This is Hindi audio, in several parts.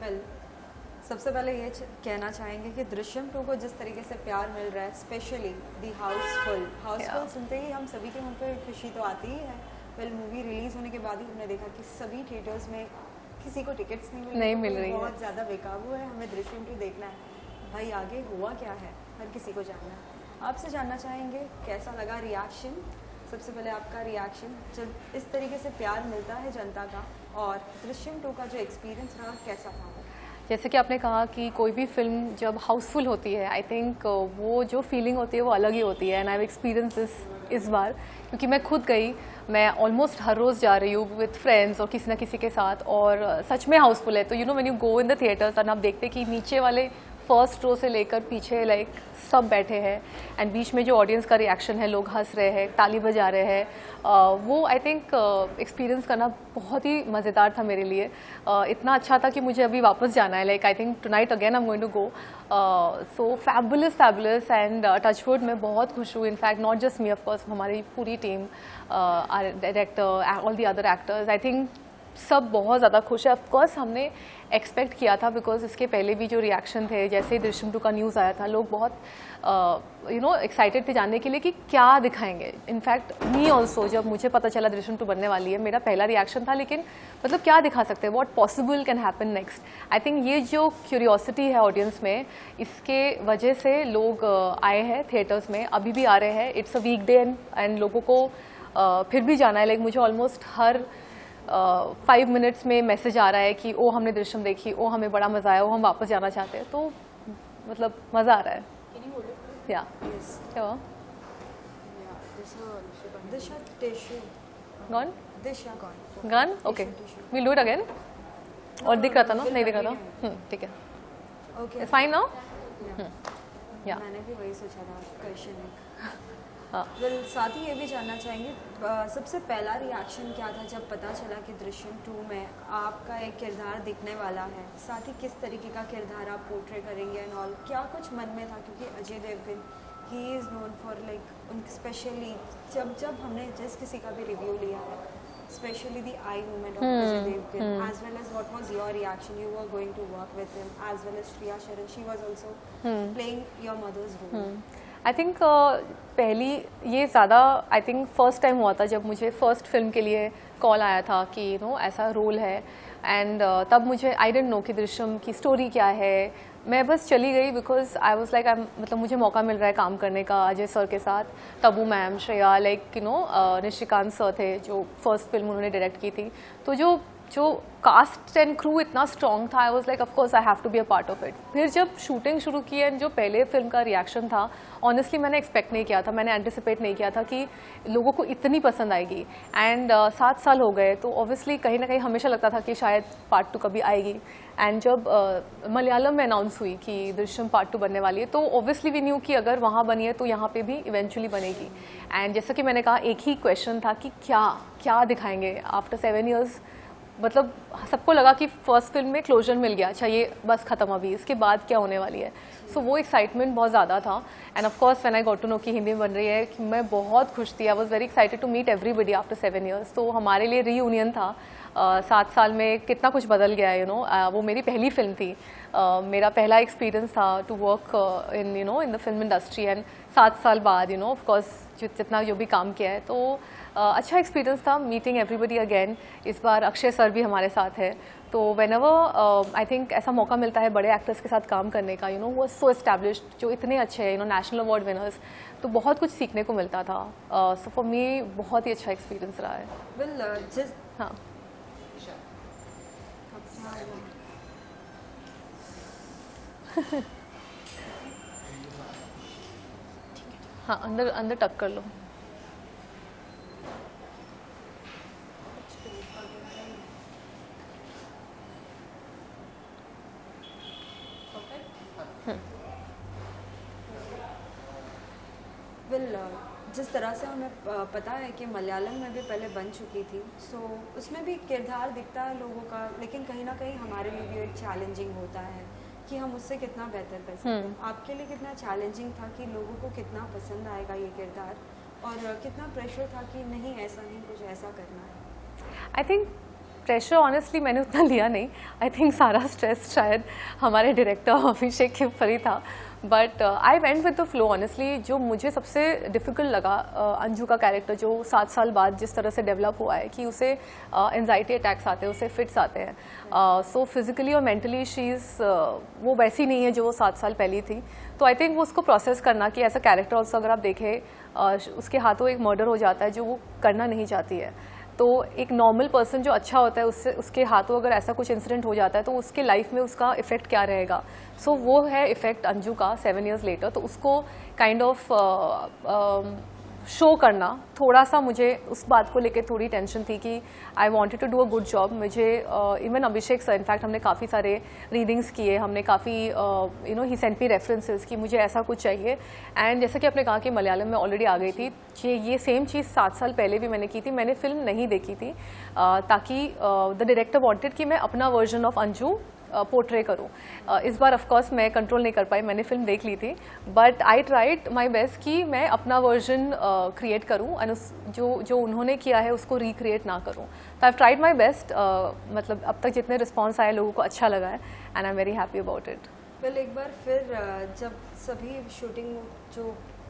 वेल सबसे पहले ये कहना चाहेंगे कि दृश्यम 2 को जिस तरीके से प्यार मिल रहा है, स्पेशली दी हाउसफुल सुनते ही हम सभी के मुंह पे खुशी तो आती ही है। वेल मूवी रिलीज़ होने के बाद ही हमने देखा कि सभी थिएटर्स में किसी को टिकट्स नहीं मिल रही है। बहुत ज़्यादा बेकाबू है, हमें दृश्यम 2 देखना है। भाई आगे हुआ क्या है हर किसी को जानना है। आपसे जानना चाहेंगे कैसा लगा रिएक्शन। सबसे पहले आपका रिएक्शन जब इस तरीके से प्यार मिलता है जनता का, और दृश्यम 2 का जो एक्सपीरियंस रहा कैसा था वो? जैसे कि आपने कहा कि कोई भी फिल्म जब हाउसफुल होती है, आई थिंक वो जो फीलिंग होती है वो अलग ही होती है। And I have experience this इस बार, क्योंकि मैं खुद गई, मैं ऑलमोस्ट हर रोज़ जा रही हूँ विद फ्रेंड्स और किसी ना किसी के साथ, और सच में हाउसफुल है। तो you know when you go in the theatres and आप देखते कि नीचे वाले फर्स्ट रो से लेकर पीछे लाइक सब बैठे हैं, एंड बीच में जो ऑडियंस का रिएक्शन है, लोग हंस रहे हैं, ताली बजा रहे हैं, वो आई थिंक एक्सपीरियंस करना बहुत ही मज़ेदार था मेरे लिए। इतना अच्छा था कि मुझे अभी वापस जाना है। Like I think tonight again I am going to go. So fabulous and touch wood मैं बहुत खुश हूँ। In fact not just me, of course हमारी पूरी team, director, all the other actors, I think सब बहुत ज़्यादा खुश है। ऑफकोर्स हमने एक्सपेक्ट किया था, बिकॉज इसके पहले भी जो रिएक्शन थे, जैसे ही दृश्यम 2 का न्यूज़ आया था, लोग बहुत एक्साइटेड थे जानने के लिए कि क्या दिखाएंगे। इनफैक्ट मी ऑल्सो, जब मुझे पता चला दृश्यम 2 बनने वाली है, मेरा पहला रिएक्शन था लेकिन मतलब क्या दिखा सकते हैं, what possible can happen next. I think ये जो क्यूरियोसिटी है ऑडियंस में, इसके वजह से लोग आए हैं थिएटर्स में, अभी भी आ रहे हैं। It's a week and लोगों को फिर भी जाना है। लाइक मुझे ऑलमोस्ट हर 5 मिनट्स में मैसेज आ रहा है कि ओ हमने दृश्यम देखी, ओ हमें बड़ा मज़ा आया, ओ हम वापस जाना चाहते हैं। तो मतलब मज़ा आ रहा है। या क्या गन okay, we'll do it again. और दिख रहा था ना? नहीं दिख रहा था? ठीक है, ओके फाइन नाउ। या मैंने भी वही सोचा था क्वेश्चन एक। वेल साथ ही ये भी जानना चाहेंगे, सबसे पहला रिएक्शन क्या था जब पता चला कि दृश्यम 2 में आपका एक किरदार दिखने वाला है? साथ ही किस तरीके का किरदार आप पोर्ट्रे करेंगे एंड ऑल, क्या कुछ मन में था? क्योंकि अजय देवगन ही इज़ नोन फॉर लाइक उन स्पेशली जब हमने जिस किसी का भी रिव्यू लिया है, specially the eye movement of Ajay Devgan, as well as what was your reaction, you were going to work with him, as well as Shreya Saran, she was also playing your mother's role. I think पहली ये ज़्यादा आई थिंक फर्स्ट टाइम हुआ था जब मुझे फर्स्ट फिल्म के लिए कॉल आया था कि यू नो ऐसा रोल है। एंड तब मुझे आई डेंट नो कि दृश्यम की स्टोरी क्या है। मैं बस चली गई बिकॉज आई वॉज लाइक मतलब मुझे मौका मिल रहा है काम करने का अजय सर के साथ, Tabu ma'am, Shreya, like you know Nishikant sir थे जो फर्स्ट फिल्म उन्होंने डायरेक्ट की थी। तो जो कास्ट एंड क्रू इतना स्ट्रॉन्ग था, I was like of course I have to be a part of it. फिर जब शूटिंग शुरू की एंड जो पहले फिल्म का रिएक्शन था, ऑनेस्टली मैंने एक्सपेक्ट नहीं किया था, मैंने एंटिसिपेट नहीं किया था कि लोगों को इतनी पसंद आएगी। एंड 7 साल हो गए तो ऑब्वियसली कहीं ना कहीं हमेशा लगता था कि शायद पार्ट 2 कभी आएगी। एंड जब मलयालम में अनाउंस हुई कि दृश्यम पार्ट 2 बनने वाली है, तो ऑब्वियसली वी न्यू कि अगर वहाँ बनी है तो यहाँ पे भी इवेंचुअली बनेगी। एंड जैसा कि मैंने कहा, एक ही क्वेश्चन था कि क्या दिखाएंगे आफ्टर 7 ईयर्स। मतलब सबको लगा कि फर्स्ट फिल्म में क्लोजर मिल गया, अच्छा ये बस खत्म, अभी इसके बाद क्या होने वाली है। सो वो एक्साइटमेंट बहुत ज़्यादा था। And of course when I got to know कि हिंदी में बन रही है, कि मैं बहुत खुश थी। I was very excited to meet everybody after 7 years. तो हमारे लिए रीयूनियन था। 7 साल में कितना कुछ बदल गया है, यू नो। वो मेरी पहली फिल्म थी, मेरा पहला एक्सपीरियंस था to work in you know in the film industry. And 7 साल बाद यू नो ऑफ कोर्स जितना जो भी काम किया है, तो अच्छा एक्सपीरियंस था मीटिंग एवरीबडी अगेन। इस बार अक्षय सर भी हमारे साथ है। तो व्हेनेवर आई थिंक ऐसा मौका मिलता है बड़े एक्टर्स के साथ काम करने का, यू नो, वो सो एस्टैब्लिश्ड, जो इतने अच्छे हैं, you know, national award winners, तो बहुत कुछ सीखने को मिलता था। सो फॉर मी बहुत ही अच्छा एक्सपीरियंस रहा है। हाँ हाँ, अंदर टक कर लो। वेल जिस तरह से हमें पता है कि मलयालम में भी पहले बन चुकी थी, सो उसमें भी किरदार दिखता है लोगों का, लेकिन कहीं ना कहीं हमारे लिए भी एक चैलेंजिंग होता है कि हम उससे कितना बेहतर कर सकते हैं। आपके लिए कितना चैलेंजिंग था कि लोगों को कितना पसंद आएगा ये किरदार, और कितना प्रेशर था कि नहीं ऐसा नहीं, कुछ ऐसा करना है? आई थिंक प्रेशर ऑनेस्टली मैंने उतना लिया नहीं. आई थिंक सारा स्ट्रेस शायद हमारे डायरेक्टर अभिषेक के ऊपर ही था. But I went with the flow honestly. जो मुझे सबसे डिफ़िकल्ट लगा अंजू का कैरेक्टर जो 7 साल बाद जिस तरह से डेवलप हुआ है कि उसे एंजाइटी अटैक्स आते हैं, उसे फिट्स आते हैं. सो फिजिकली और मेंटली शी इज़ वो वैसी नहीं है जो वो 7 साल पहले थी. तो आई थिंक वो उसको प्रोसेस करना कि ऐसा कैरेक्टर ऑल्सो अगर आप देखें उसके हाथों एक मर्डर हो जाता है जो वो करना नहीं चाहती है. तो एक नॉर्मल पर्सन जो अच्छा होता है उससे उसके हाथों अगर ऐसा कुछ इंसिडेंट हो जाता है तो उसके लाइफ में उसका इफेक्ट क्या रहेगा. सो वो है इफेक्ट अंजू का 7 years लेटर. तो उसको काइंड ऑफ शो करना थोड़ा सा मुझे उस बात को लेकर थोड़ी टेंशन थी कि I wanted to do a good job. मुझे इवन अभिषेक सर इनफैक्ट हमने काफ़ी सारे रीडिंग्स किए, हमने काफ़ी ही सेंट मी रेफरेंसेस कि मुझे ऐसा कुछ चाहिए. एंड जैसा कि आपने कहा कि मलयालम में ऑलरेडी आ गई थी, ये सेम चीज़ 7 साल पहले भी मैंने की थी. मैंने फिल्म नहीं देखी थी ताकि द डायरेक्टर वांटेड कि मैं अपना वर्जन ऑफ अंजू पोर्ट्रे करूँ. इस बार ऑफ कोर्स मैं कंट्रोल नहीं कर पाई, मैंने फिल्म देख ली थी. But I tried my best कि मैं अपना वर्जन क्रिएट करूँ एंड जो उन्होंने किया है उसको रिक्रिएट ना करूँ. तो आई ट्राइड माय बेस्ट. मतलब अब तक जितने रिस्पॉन्स आए लोगों को अच्छा लगा है and I am very happy about it. Well एक बार फिर जब सभी शूटिंग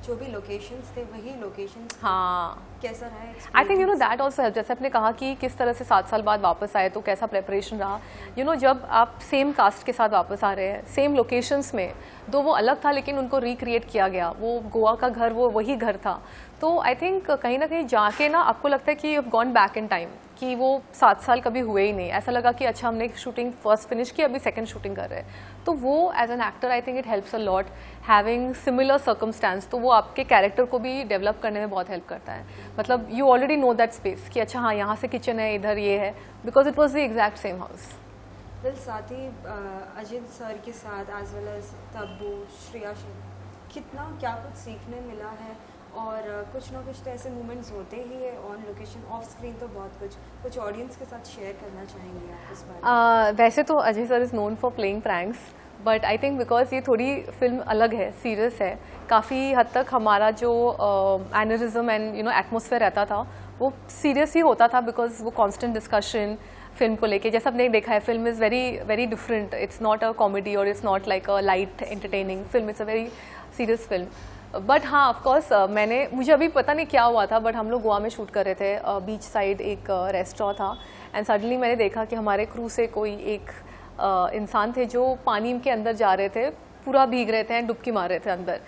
जो भी लोकेशंस थे वही लोकेशंस, हाँ, कैसा रहा? I think that also help. जैसे आपने कहा कि किस तरह से 7 साल बाद वापस आए तो कैसा प्रेपरेशन रहा. जब आप सेम कास्ट के साथ वापस आ रहे हैं सेम लोकेशंस में, दो वो अलग था लेकिन उनको रिक्रिएट किया गया. वो गोवा का घर वो वही घर था. तो आई थिंक कहीं ना कहीं जाके ना आपको लगता है कि you have gone back in time, कि वो 7 साल कभी हुए ही नहीं. ऐसा लगा कि अच्छा हमने शूटिंग फर्स्ट फिनिश की, अभी सेकंड शूटिंग कर रहे हैं. तो वो as an actor I think it helps a lot having similar circumstances. तो वो आपके कैरेक्टर को भी डेवलप करने में बहुत हेल्प करता है. मतलब you already know that space कि अच्छा हाँ यहाँ से किचन है, इधर ये है, because it was the exact same house. Well साथ ही अजित सर के साथ as well as Tabu, Shreya कितना क्या कुछ सीखने मिला है. और कुछ ना कुछ तो ऐसे मोमेंट्स होते ही है ऑन लोकेशन, ऑफ स्क्रीन तो बहुत कुछ ऑडियंस के साथ शेयर करना चाहेंगे आप इस बारे में? वैसे तो Ajay sir is known for playing pranks, but I think because ये थोड़ी फिल्म अलग है, सीरियस है, काफ़ी हद तक हमारा जो एनरिज्म एंड एटमोसफेयर रहता था वो सीरियस ही होता था. बिकॉज वो कॉन्स्टेंट डिस्कशन फिल्म को लेके, जैसा आपने देखा है film is very very different. It's not a comedy और it's not like a light entertaining film, it's a very serious film. But हाँ ऑफकोर्स मुझे अभी पता नहीं क्या हुआ था, बट हम लोग गोवा में शूट कर रहे थे. बीच साइड एक रेस्टोरेंट था एंड सडनली मैंने देखा कि हमारे क्रू से कोई एक इंसान थे जो पानी के अंदर जा रहे थे, पूरा भीग रहे थे एंड डुबकी मार रहे थे अंदर.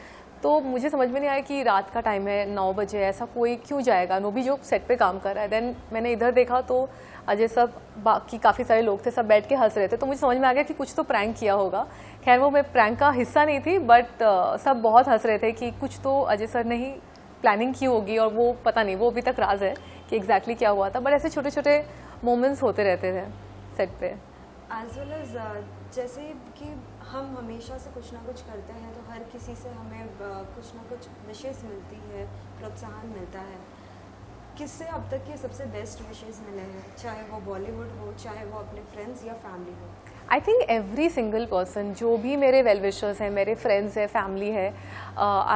तो मुझे समझ में नहीं आया कि रात का टाइम है, 9 बजे, ऐसा कोई क्यों जाएगा. वो भी जो सेट पे काम कर रहा है. देन मैंने इधर देखा तो अजय सब बाकी काफ़ी सारे लोग थे, सब बैठ के हंस रहे थे. तो मुझे समझ में आ गया कि कुछ तो प्रैंक किया होगा. खैर वो मैं प्रैंक का हिस्सा नहीं थी, बट सब बहुत हंस रहे थे कि कुछ तो अजय सर ने ही प्लानिंग की होगी. और वो पता नहीं, वो अभी तक राज है कि एग्जैक्टली क्या हुआ था. बट ऐसे छोटे छोटे मोमेंट्स होते रहते थे सेट पे. एज वेल एज जैसे कि हम हमेशा से कुछ ना कुछ करते हैं तो हर किसी से हमें कुछ ना कुछ विशेष मिलती है, प्रोत्साहन मिलता है. किससे अब तक के सबसे बेस्ट विशेष मिले हैं, चाहे वो बॉलीवुड हो, चाहे वो अपने फ्रेंड्स या फैमिली हो? I think every single person, जो भी मेरे वेल विशर्स हैं, मेरे फ्रेंड्स हैं, फैमिली है,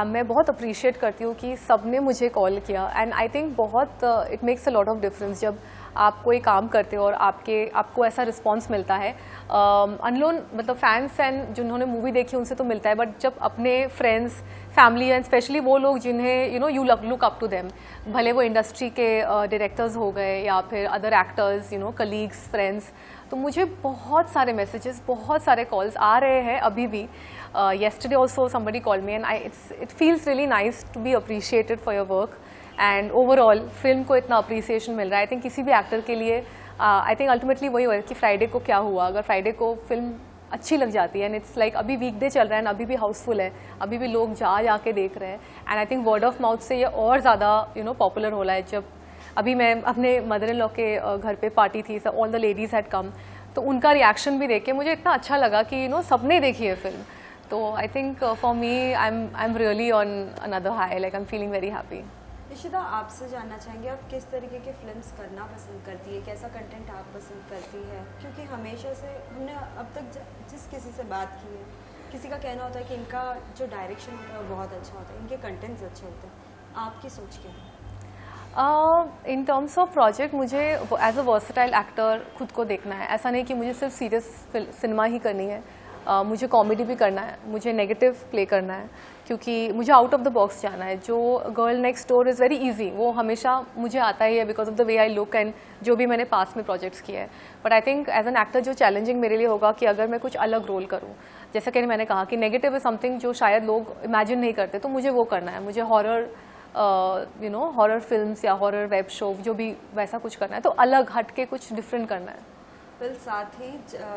मैं बहुत अप्रिशिएट करती हूँ कि सब ने मुझे कॉल किया. एंड आई थिंक बहुत it makes a lot of difference जब आप कोई काम करते हो और आपको ऐसा रिस्पॉन्स मिलता है. अनलोन मतलब फैंस एंड जिन्होंने मूवी देखी उनसे तो मिलता है, बट जब अपने फ्रेंड्स, फैमिली एंड स्पेशली वो लोग जिन्हें you look up to them, भले वो इंडस्ट्री के डायरेक्टर्स हो गए या फिर अदर एक्टर्स, कलीग्स, फ्रेंड्स, तो मुझे बहुत सारे मैसेजेस, बहुत सारे कॉल्स आ रहे हैं अभी भी. Yesterday also somebody call me and it feels really nice to be appreciated for your work. And overall film को इतना अप्रिसिएशन मिल रहा है. आई थिंक किसी भी एक्टर के लिए आई थिंक अल्टीमेटली वही है कि फ्राइडे को क्या हुआ. अगर फ्राइडे को फिल्म अच्छी लग जाती है एंड इट्स लाइक अभी वीकडे चल रहा है एंड अभी भी हाउसफुल है, अभी भी लोग जाके देख रहे हैं. And I think word of mouth से ये और ज़्यादा पॉपुलर हो रहा है. जब अभी मैं अपने मदर इन लॉ के घर पे पार्टी थी, सब all the ladies had come, तो उनका रिएक्शन भी देख के मुझे इतना अच्छा लगा कि सबने देखी है फिल्म. तो I think for me I am really on another high, like I am feeling very happy. Ishita, आपसे जानना चाहेंगे आप किस तरीके के फिल्म्स करना पसंद करती है, कैसा कंटेंट आप पसंद करती है? क्योंकि हमेशा से हमने अब तक जिस किसी से बात की है, किसी का कहना होता है कि इनका जो डायरेक्शन होता है वो बहुत अच्छा होता है, इनके कंटेंट्स अच्छे होते हैं. आपकी सोच क्या है? इन टर्म्स ऑफ प्रोजेक्ट मुझे एज अ वर्सटाइल एक्टर खुद को देखना है. ऐसा नहीं कि मुझे सिर्फ सीरियस सिनेमा ही करनी है. मुझे कॉमेडी भी करना है, मुझे नेगेटिव प्ले करना है, क्योंकि मुझे आउट ऑफ द बॉक्स जाना है. जो girl next door is very easy, वो हमेशा मुझे आता ही है because of the way I look and जो भी मैंने पास में प्रोजेक्ट्स किए हैं. But I think as an actor जो चैलेंजिंग मेरे लिए होगा कि अगर मैं कुछ अलग रोल करूँ, जैसा कि मैंने कहा कि नेगेटिव इज समथिंग जो शायद लोग इमेजिन नहीं करते, तो मुझे वो करना है. मुझे हॉरर हॉरर फिल्म्स या हॉरर वेब शो जो भी वैसा कुछ करना है, तो अलग हट के कुछ डिफरेंट करना है. वेल साथ ही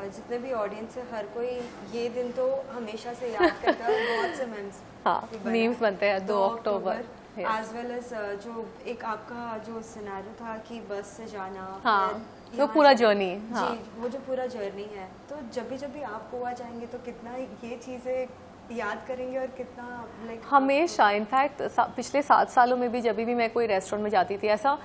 जितने भी ऑडियंस है, हर कोई ये दिन तो हमेशा से याद करता है. बहुत से मेम्स, हाँ, मीम्स बनते हैं 2 अक्टूबर. एज वेल एज जो एक आपका जो सिनेरियो था कि बस से जाना, हाँ, वो पूरा जर्नी. हाँ, जी, वो जो पूरा जर्नी है, तो जब भी आप गोवा जाएंगे तो कितना ये चीज़ें याद करेंगे और कितना लाइक हमेशा. इनफैक्ट पिछले 7 सालों में भी जब भी मैं कोई रेस्टोरेंट में जाती थी, ऐसा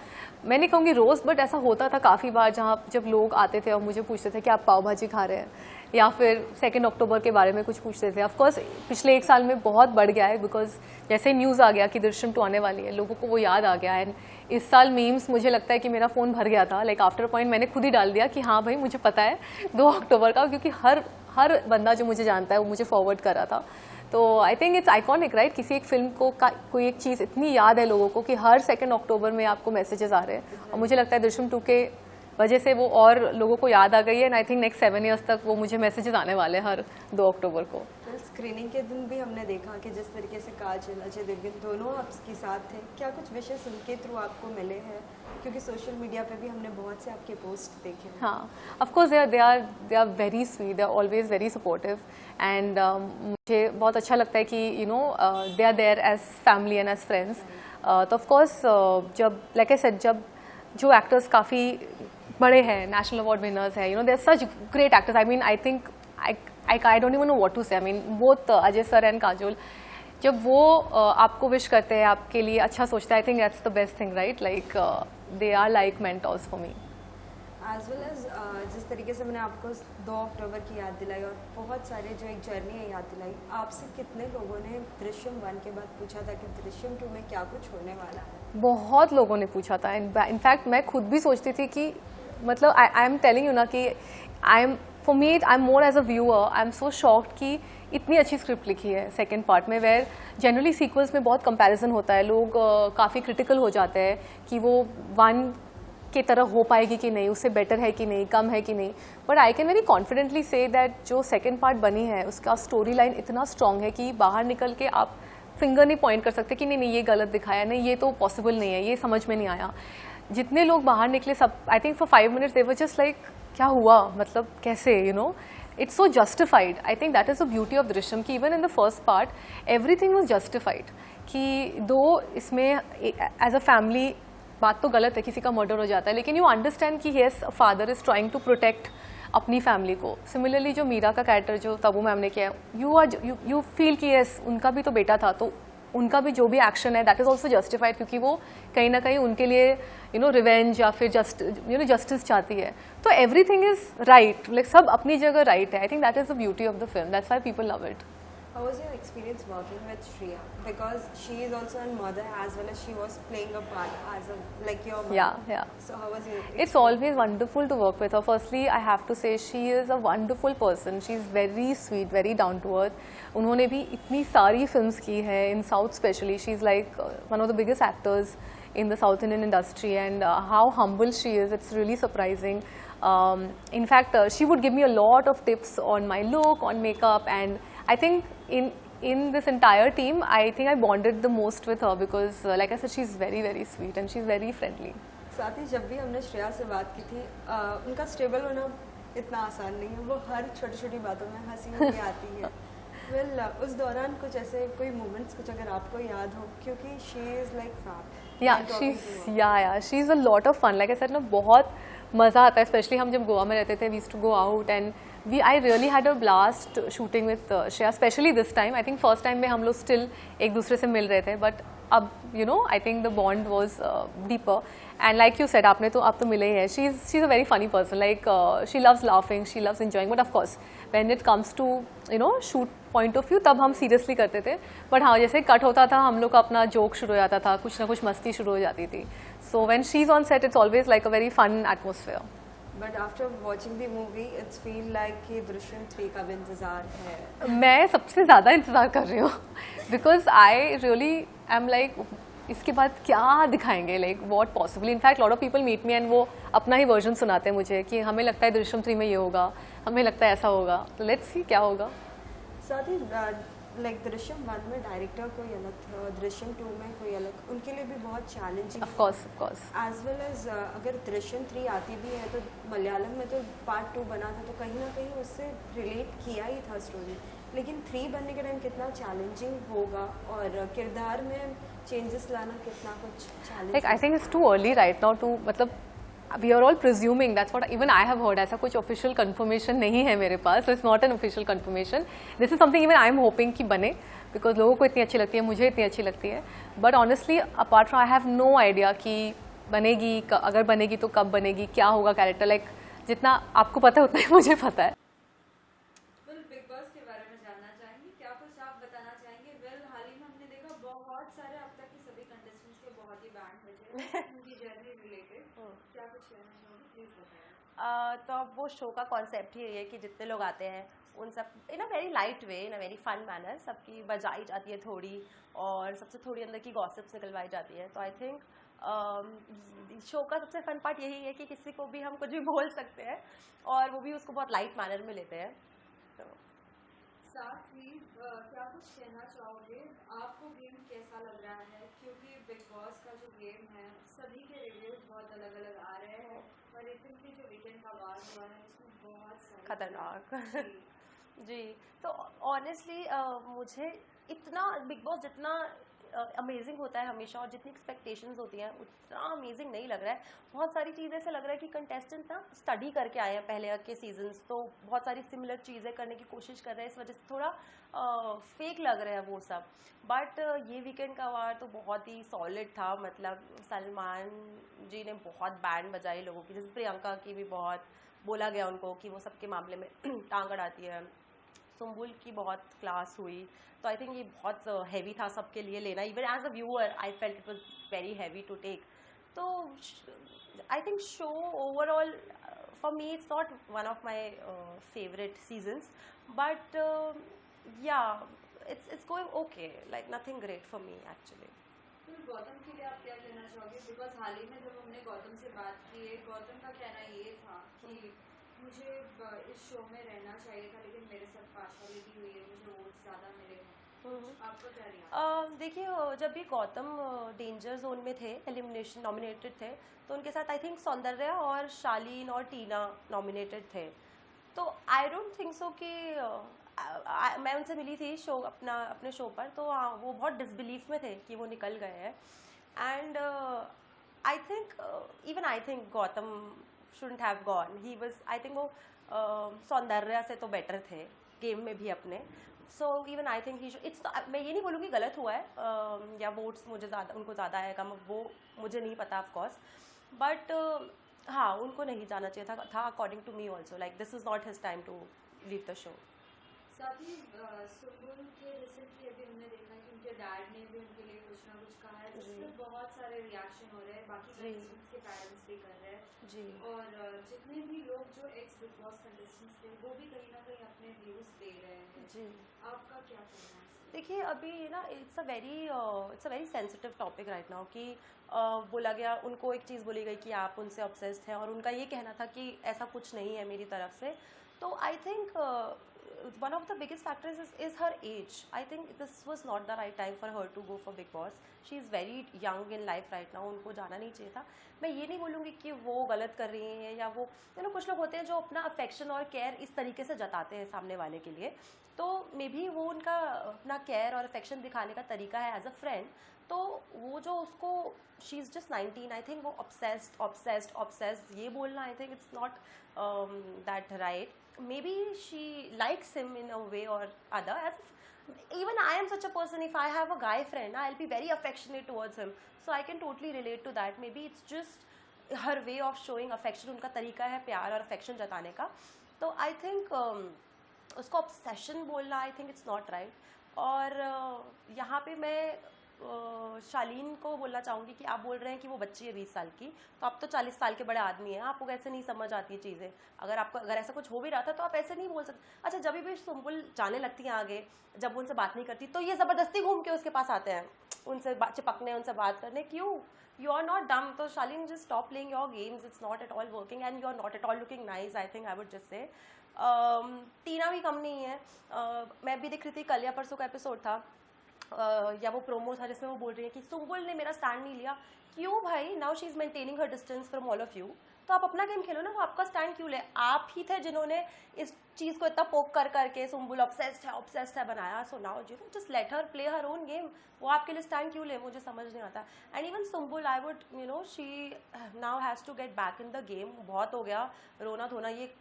मैं नहीं कहूँगी रोज़, बट ऐसा होता था काफ़ी बार जहाँ जब लोग आते थे और मुझे पूछते थे कि आप पाव भाजी खा रहे हैं, या फिर 2 अक्टूबर के बारे में कुछ पूछते थे. ऑफकोर्स पिछले 1 साल में बहुत बढ़ गया है, बिकॉज जैसे न्यूज़ आ गया कि दृश्यम 2 आने वाली है, लोगों को वो याद आ गया है. इस साल मीम्स मुझे लगता है कि मेरा फ़ोन भर गया था. लाइक आफ्टर पॉइंट मैंने खुद ही डाल दिया कि हाँ भाई मुझे पता है 2 अक्टूबर का, क्योंकि हर बंदा जो मुझे जानता है वो मुझे फॉरवर्ड कर रहा था. तो I think it's iconic, right? किसी एक फिल्म को कोई एक चीज़ इतनी याद है लोगों को कि हर 2 अक्टूबर में आपको मैसेजेस आ रहे हैं, और मुझे लगता है दृश्यम 2 के वजह से वो और लोगों को याद आ गई है. And I think next 7 years तक वो मुझे मैसेजेस आने वाले हैं हर 2 अक्टूबर को. स्क्रीनिंग के दिन भी हमने देखा कि जिस तरीके से काजल, अजय देवगन दोनों आपके साथ थे, क्या कुछ विशेष उनके थ्रू आपको मिले हैं? क्योंकि सोशल मीडिया पे भी हमने बहुत से आपके पोस्ट देखे हैं. हाँ, of course they are very sweet, they are always very supportive. And मुझे बहुत अच्छा लगता है कि they are there as family and as friends. तो ऑफ कोर्स जब लाइक आई सेड, जब जो एक्टर्स काफ़ी बड़े हैं, नेशनल अवार्ड विनर्स है, they are such great actors. I mean I think I don't even know what to say. I mean both Ajay sir and Kajol, जब वो आपको विश करते हैं, आपके लिए अच्छा सोचते हैं, I think that's the best thing, right? Like they are like mentors for me. As well as जिस तरीके से मैंने आपको 2 अक्टूबर की याद दिलाई और बहुत सारे जो एक जर्नी है याद दिलाई, आपसे कितने लोगों ने दृश्यम 1 के बाद पूछा था कि दृश्यम 2 में क्या कुछ होने वाला है? बहुत लोगों ने पूछा था. इनफैक्ट मैं खुद भी सोचती थी कि मतलब आई एम टेलिंग यू ना कि for me I am more as a viewer, I am so shocked कि इतनी अच्छी स्क्रिप्ट लिखी है सेकेंड पार्ट में, वेयर जनरली सीक्वल्स में बहुत कंपैरिजन होता है, लोग काफ़ी क्रिटिकल हो जाते हैं कि वो 1 की तरह हो पाएगी कि नहीं, उससे बेटर है कि नहीं, कम है कि नहीं. But I can very confidently say that जो सेकेंड पार्ट बनी है उसका स्टोरी लाइन इतना स्ट्रॉन्ग है कि बाहर निकल के आप फिंगर नहीं पॉइंट कर सकते कि नहीं ये गलत दिखाया, नहीं ये तो पॉसिबल नहीं है, ये समझ में नहीं आया. जितने लोग बाहर निकले सब, I think for 5 minutes they were just like क्या हुआ, मतलब कैसे, it's so justified. I think that is the beauty of Drishyam कि even in the first part everything was justified. कि दो इसमें as a family बात तो गलत है, किसी का मर्डर हो जाता है, लेकिन you understand कि yes a father is trying to protect अपनी फैमिली को. सिमिलरली जो मीरा का कैरेक्टर जो तबू मैम ने किया, you feel कि yes उनका भी तो बेटा था, तो उनका भी जो भी एक्शन है दैट इज ऑल्सो जस्टिफाइड, क्योंकि वो कहीं ना कहीं उनके लिए रिवेंज या फिर जस्टिस चाहती है. तो एवरीथिंग इज राइट, लाइक सब अपनी जगह राइट है. I think that is the beauty of the film, that's why people love it. How was your experience working with Shriya? Because she is also a mother as well as she was playing a part as like your mother. Yeah. So how was your experience? It's always wonderful to work with her. Firstly, I have to say she is a wonderful person. She is very sweet, very down to earth. उन्होंने भी इतनी सारी films की है in South especially. She is like one of the biggest actors in the South Indian industry, and how humble she is, it's really surprising. In fact, she would give me a lot of tips on my look, on makeup, and I think in this entire team, I think I bonded the most with her because, like I said, she's very very sweet and she's very friendly. साथ ही जब भी हमने श्रेया से बात की थी, उनका स्टेबल होना इतना आसान नहीं है. वो हर छोटी छोटी बातों में हंसी भी आती है. वेल उस दौरान कुछ ऐसे कोई मोमेंट्स कुछ अगर आपको याद हो, क्योंकि she is like fan. She is a lot of fun. Like I said ना, बहुत मज़ा आता है, स्पेशली हम जब गोवा में रहते थे. We used to go out and I really had a blast shooting with Shreya, especially this time. I think first time में हम लोग still एक दूसरे से मिल रहे थे, but अब I think the bond was deeper and like you said आपने तो आप तो मिले ही है, she is a very funny person, like she loves laughing, she loves enjoying, but of course when it comes to shoot point of view तब हम सीरियसली करते थे, बट हाँ जैसे कट होता था हम लोग का अपना जोक शुरू हो जाता था, कुछ ना कुछ मस्ती शुरू हो जाती थी. So when she is on set it's always like a very fun atmosphere. But after watching the movie it's feel like कि दृश्यम 3 का भी इंतजार है. मैं सबसे ज़्यादा इंतज़ार कर रही हूँ because I really I am like इसके बाद क्या दिखाएंगे, like what possible. In fact lot of people meet me and वो अपना ही वर्जन सुनाते हैं मुझे कि हमें लगता है दृश्यम 3 में ये होगा, हमें लगता है ऐसा होगा, तो लेट्स सी क्या होगा. साथ ही लाइक दृश्यम 1 में डायरेक्टर कोई अलग था, दृश्यम 2 में कोई अलग, उनके लिए भी बहुत challenging. Of course as well as अगर दृश्यम 3 आती भी है तो मलयालम में तो पार्ट 2 बना था, तो कहीं ना कहीं उससे रिलेट किया ही था स्टोरी, लेकिन 3 बनने के टाइम कितना चैलेंजिंग होगा और किरदार में चेंजेस लाना कितना कुछ challenge. Like I think it's too early right now too, मतलब we are all presuming, that's what even I have heard, ऐसा कुछ ऑफिशियल कंफर्मेशन नहीं है मेरे पास, it's not an official confirmation. This is something even I am hoping कि बने, बिकॉज लोगों को इतनी अच्छी लगती है, मुझे इतनी अच्छी लगती है, but honestly apart from I have no idea कि बनेगी, अगर बनेगी तो कब बनेगी, क्या होगा कैरेक्टर. लाइक जितना आपको पता है उतना ही मुझे पता है. बिग बॉस के बारे में जानना चाहेंगे, क्या कुछ आप बताना चाहेंगे. वेल हाल ही में हमने देखा बहुत सारे अब तक के सभी कंटेस्टेंट्स के बहुत ही बैंड बजे उनकी जर्नी रिलेटेड, क्या कुछ कहना चाहोगे प्लीज बताएं. तो अब वो शो का कॉन्सेप्ट ही यही है कि जितने लोग आते हैं उन सब in a very light way, in a very fun manner, सबकी बजाई जाती है थोड़ी और सबसे थोड़ी अंदर की गॉसिप्स निकलवाई जाती है. तो आई थिंक शो का सबसे फन पार्ट यही है कि किसी को भी हम कुछ भी बोल सकते हैं और वो भी उसको बहुत लाइट मैनर में लेते हैं. तो साथ ही क्या कुछ कहना चाहोगे, आपको गेम कैसा लग रहा है, क्योंकि बिग बॉस का जो गेम है सभी के रिव्यूज बहुत अलग अलग आ रहे हैं और रिसेंटली जो वीकेंड का आवाज हुआ है उसमें बहुत सारे खतरनाक जी. तो ऑनेस्टली मुझे इतना बिग बॉस जितना अमेजिंग होता है हमेशा और जितनी एक्सपेक्टेशंस होती हैं उतना अमेजिंग नहीं लग रहा है. बहुत सारी चीज़ें ऐसे लग रहा है कि कंटेस्टेंट ना स्टडी करके आए हैं पहले के सीजन्स, तो बहुत सारी सिमिलर चीज़ें करने की कोशिश कर रहे हैं, इस वजह से थोड़ा फेक लग रहा है वो सब. बट ये वीकेंड का वार तो बहुत ही सॉलिड था, मतलब सलमान जी ने बहुत बैंड बजाई लोगों की, जैसे प्रियंका की भी बहुत बोला गया उनको कि वो सबके मामले में टांग अड़ाती है, सुम्बुल की बहुत क्लास हुई. तो आई थिंक ये बहुत हैवी था सबके लिए लेना, even as a viewer I felt it was very heavy to take. तो I think show overall for me it's not one of my favourite seasons, but yeah it's going okay, like nothing great for me actually. Gautam के लिए आप क्या कहना चाहोगे, बिकॉज हाल ही में जब हमने गौतम से बात की है, गौतम का कहना ये था कि मुझे इस शो में रहना चाहिए था लेकिन मेरे साथ पार्शलिटी हुई है, मुझे वोट ज़्यादा मिले हैं. आपको क्या रिएक्शन? देखिए जब भी गौतम डेंजर जोन में थे, एलिमिनेशन नॉमिनेटेड थे, तो उनके साथ आई थिंक सौंदर्या और शालीन और टीना नॉमिनेटेड थे. तो आई डोंट थिंक सो कि मैं उनसे मिली थी अपने शो पर, तो हाँ वो बहुत डिसबिलीफ में थे कि वो निकल गए हैं. And I think Gautam shouldn't have gone. He was I think वो सौंदर्या से तो बेटर थे गेम में भी अपने. सो इवन आई थिंक मैं ये नहीं बोलूँगी गलत हुआ है या वोट्स मुझे उनको ज़्यादा आएगा, वो मुझे नहीं पता ऑफ कोर्स, बट हाँ उनको नहीं जाना चाहिए था according to me also. Like this is not his time to leave the show. साथ ही सुम्बुल के रिसेंटली अभी हमने देखा कि उनके डैड ने भी उनके लिए कुछ ना कुछ कहा है, जिससे बहुत सारे रिएक्शन हो रहे हैं, बाकी कंटेस्टेंट्स के पेरेंट्स भी कर रहे हैं जी. और जितने भी लोग जो एक्स बिग बॉस कंटेस्टेंट्स थे वो भी कहीं ना कहीं अपने व्यूज दे रहे हैं जी. आपका क्या कहना है? देखिए अभी ना it's a very sensitive topic right now कि बोला गया, उनको एक चीज़ बोली गई कि आप उनसे ऑब्सेस्ड हैं और उनका ये कहना था कि ऐसा कुछ नहीं है मेरी तरफ से. तो I think one of the biggest factors is her age. I think this was not the right time for her to go for Big Boss. She is very young in life right now. उनको जाना नहीं चाहिए था. मैं ये नहीं बोलूँगी कि वो गलत कर रही हैं या वो कुछ लोग होते हैं जो अपना अफेक्शन और केयर इस तरीके से जताते हैं सामने वाले के लिए, तो मे बी वो उनका अपना केयर और अफेक्शन दिखाने का तरीका है एज अ फ्रेंड. तो वो जो उसको she is just 19, I think वो ऑब्सेस्ड ये बोलना आई think it's not that right. May be she likes him in a way or other. Even I am such a person, if I have a guy friend, I'll be very affectionate towards him. So I can totally relate to that. Maybe it's just her way of showing affection, उनका तरीका है प्यार और affection जताने का. तो I think उसको obsession बोलना I think it's not right. और यहाँ पे मैं शालीन को बोलना चाहूँगी कि आप बोल रहे हैं कि वो बच्ची है 20 साल की, तो आप तो 40 साल के बड़े आदमी हैं, आपको कैसे नहीं समझ आती है चीज़ें. अगर ऐसा कुछ हो भी रहा था तो आप ऐसे नहीं बोल सकते. अच्छा, जब भी सुम्बुल जाने लगती हैं आगे, जब वो उनसे बात नहीं करती तो ये ज़बरदस्ती घूम के उसके पास आते हैं, उनसे चिपकने, उनसे बात करने. क्यों? You are not dumb. तो Shalin just stop playing your games. It's not at all working and you are not at all looking nice. I think I would just say Tina भी कम नहीं है. मैं भी देख रही थी, कल या परसों का एपिसोड था या वो प्रोमो था जिसमें वो बोल रही है कि सुम्बुल ने मेरा स्टैंड नहीं लिया. क्यों भाई? Now she is maintaining her distance from all of you. तो आप अपना गेम खेलो ना, वो आपका स्टैंड क्यों ले? आप ही थे जिन्होंने इस चीज़ को इतना पोक कर करके सुम्बुल ऑब्सेस्ड है बनाया. So now you know just let her play her own game. वो आपके लिए स्टैंड क्यों ले? मुझे समझ नहीं आता. And even Sumbul, I would you know she now has to get back in the game. बहुत हो गया रोना धोना. ये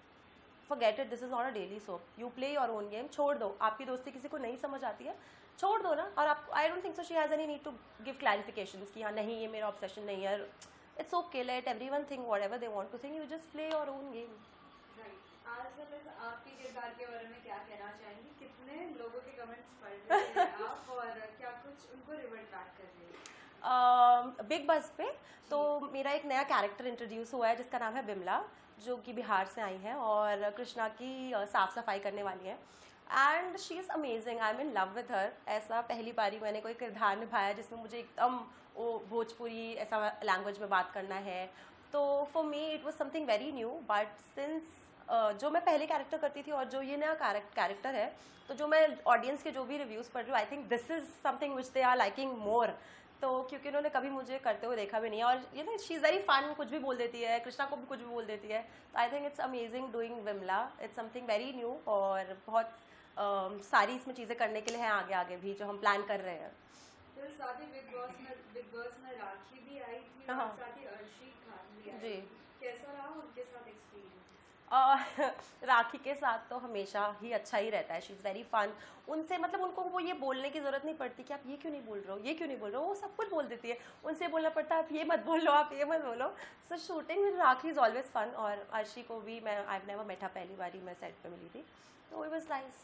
forget it, this is not a daily soap. You play your own game. छोड़ दो. आपकी दोस्ती किसी को नहीं समझ आती है, छोड़ दो ना. और आप, I don't think so she has any need to give clarifications कि हाँ नहीं ये मेरा ऑब्सेशन नहीं है. It's okay, let everyone think whatever they want to think. You just play your own game. Right. आपके किरदार के बारे में क्या कहना चाहेंगी? कितने लोगों के कमेंट्स पढ़ रहे हैं आप और क्या कुछ उनको रिवर्ट बैक कर रही है? बिग बस पे तो मेरा एक नया कैरेक्टर इंट्रोड्यूस हुआ है जिसका नाम है बिमला, जो कि बिहार से आई हैं और कृष्णा की साफ़ सफाई करने वाली है. And she is amazing. I am in love with her. ऐसा पहली बारी मैंने कोई किरदार निभाया जिसमें मुझे एकदम वो भोजपुरी ऐसा लैंग्वेज में बात करना है. तो for me it was something very new. But since जो मैं पहले कैरेक्टर करती थी और जो ये नया कैरेक्टर है, तो जो मैं ऑडियंस के जो भी रिव्यूज़ पढ़ रही हूँ, I think this is something which they are liking more. तो क्योंकि उन्होंने कभी मुझे करते हुए देखा भी नहीं है और you know she is very fun. कुछ भी बोल देती है, कृष्णा को भी कुछ भी बोल देती है. तो I think it's amazing doing Vimla. It's something very new और बहुत सारी इसमें चीज़ें करने के लिए हैं आगे आगे भी जो हम प्लान कर रहे हैं. फिर साथ ही बिग बॉस में राखी भी आई थी और साथ ही अर्शी खान भी आई. जी. कैसा रहा उनके साथ एक्सपीरियंस? राखी के साथ तो हमेशा ही अच्छा ही रहता है. She is very fun. उनसे मतलब उनको वो ये बोलने की ज़रूरत नहीं पड़ती कि आप ये क्यों नहीं बोल रहे हो, ये क्यों नहीं बोल रहे हो. वो सब कुछ बोल देती है. उनसे बोलना पड़ता है आप ये मत बोलो, आप ये मत बोलो. So shooting with Rakhi is always fun. और अर्शी को भी मैं I have never met her. पहली बारी मैं सेट पे मिली थी, तो it was nice.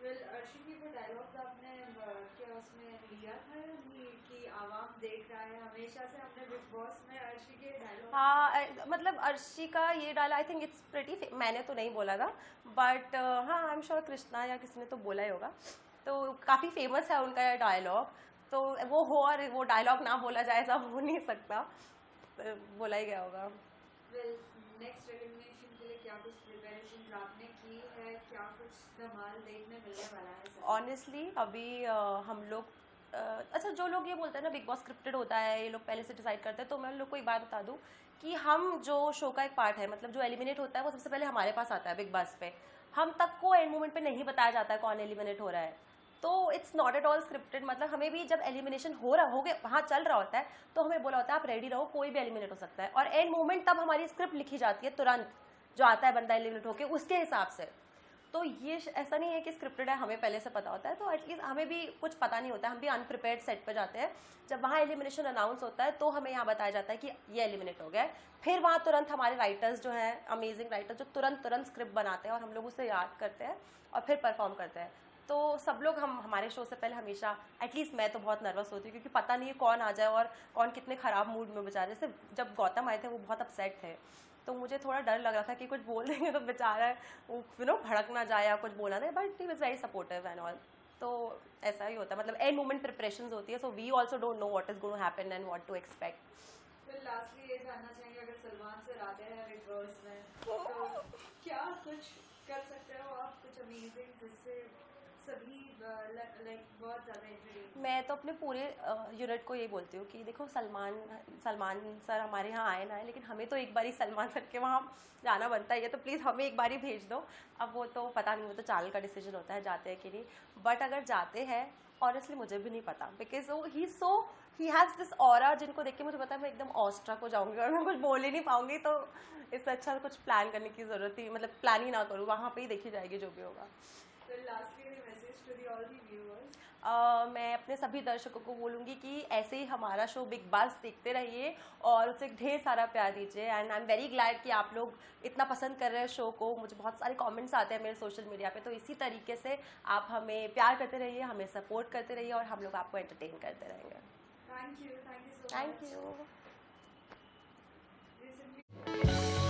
Well, Arshi की वो डायलॉग्स आपने क्या उसमें लिया था कि आवाम देख रहा है? हमेशा से हमने बिग बॉस में अर्शी के डायलॉग. हाँ, मतलब अर्शी का ये डाला आई थिंक इट्स प्रिटी. मैंने तो नहीं बोला था, बट हाँ आई एम श्योर कृष्णा या किसी ने तो बोला ही होगा. तो काफ़ी फेमस है उनका ये डायलॉग. तो वो हो और वो डायलॉग ना बोला जाए ऐसा हो नहीं सकता. तो बोला ही गया होगा. वेल, नेक्स्ट एलिमिनेशन के लिए क्या कुछ प्रिपरेशंस आपने की है? क्या कुछ धमाल देखने मिलने वाला है? ऑनेस्टली अभी हम लोग अच्छा, जो लोग ये बोलते हैं ना बिग बॉस स्क्रिप्टेड होता है, ये लोग पहले से डिसाइड करते हैं, तो मैं उन लोग को एक बात बता दूं कि हम जो शो का एक पार्ट है, मतलब जो एलिमिनेट होता है वो सबसे पहले हमारे पास आता है बिग बॉस पे. हम तक को एंड मोमेंट पे नहीं बताया जाता है कौन एलिमिनेट हो रहा है. तो it's not at all scripted. मतलब हमें भी जब एलिमिनेशन हो गया वहाँ चल रहा होता है, तो हमें बोला होता है आप रेडी रहो, कोई भी एलिमिनेट हो सकता है. और एंड मोमेंट तब हमारी स्क्रिप्ट लिखी जाती है तुरंत, जो आता है बंदा एलिमिनेट होकर उसके हिसाब से. तो ये ऐसा नहीं है कि स्क्रिप्टेड है, हमें पहले से पता होता है. तो एटलीस्ट हमें भी कुछ पता नहीं होता है, हम भी अनप्रिपेयर्ड सेट पे जाते हैं. जब वहाँ एलिमिनेशन अनाउंस होता है तो हमें यहाँ बताया जाता है कि ये एलिमिनेट हो गया है. फिर वहाँ तुरंत हमारे राइटर्स जो हैं, अमेजिंग राइटर्स, जो तुरंत स्क्रिप्ट बनाते हैं और हम लोग उसे याद करते हैं और फिर परफॉर्म करते हैं. तो सब लोग हमारे शो से पहले हमेशा, एटलीस्ट मैं तो बहुत नर्वस होती हूँ क्योंकि पता नहीं है कौन आ जाए और कौन कितने ख़राब मूड में. बेचारे जैसे जब गौतम आए थे वो बहुत अपसेट थे, तो मुझे थोड़ा डर लग रहा था कि कुछ बोल देंगे तो बेचारा वो यू नो भड़क ना जाए या कुछ बोला नहीं. But he was very supportive and all. तो ऐसा ही होता है, मतलब एंड मोमेंट प्रिपरेशंस होती है. So we also don't know what is going to happen and what to expect. फिर लास्टली ये जानना चाहेंगे, अगर सलमान सर आते हैं बिग बॉस में तो क्या कुछ कर सकते हो आप, कुछ अमेजिंग जिससे सभी लाइक बहुत ज़्यादा इंटरेस्ट? मैं तो अपने पूरे यूनिट को ये बोलती हूँ कि देखो सलमान सर हमारे यहाँ आए ना आए, लेकिन हमें तो एक बार ही सलमान सर के वहाँ जाना बनता है. तो प्लीज़ हमें एक बार ही भेज दो. अब वो तो पता नहीं, वो तो चाल का डिसीजन होता है जाते हैं कि नहीं. बट अगर जाते हैं ऑनेस्टली मुझे भी नहीं पता, बिकॉज वो ही सो ही हैज़ दिस ऑरा जिनको देख के मुझे पता है मैं एकदम ऑस्ट्रक हो जाऊंगी और मैं कुछ बोल ही नहीं पाऊंगी, तो इससे अच्छा कुछ प्लान करने की ज़रूरत ही, मतलब प्लान ही ना करूँ, वहाँ पे ही देखी जाएगी जो भी होगा। मैं अपने सभी दर्शकों को बोलूँगी कि ऐसे ही हमारा शो बिग बॉस देखते रहिए और उसे ढेर सारा प्यार दीजिए। And I am very glad कि आप लोग इतना पसंद कर रहे हैं शो को। मुझे बहुत सारे कमेंट्स आते हैं मेरे सोशल मीडिया पे, तो इसी तरीके से आप हमें प्यार करते रहिए, हमें सपोर्ट करते रहिए और हम लोग आपको एंटरटेन करते रहेंगे। Thank you so much. Thank you.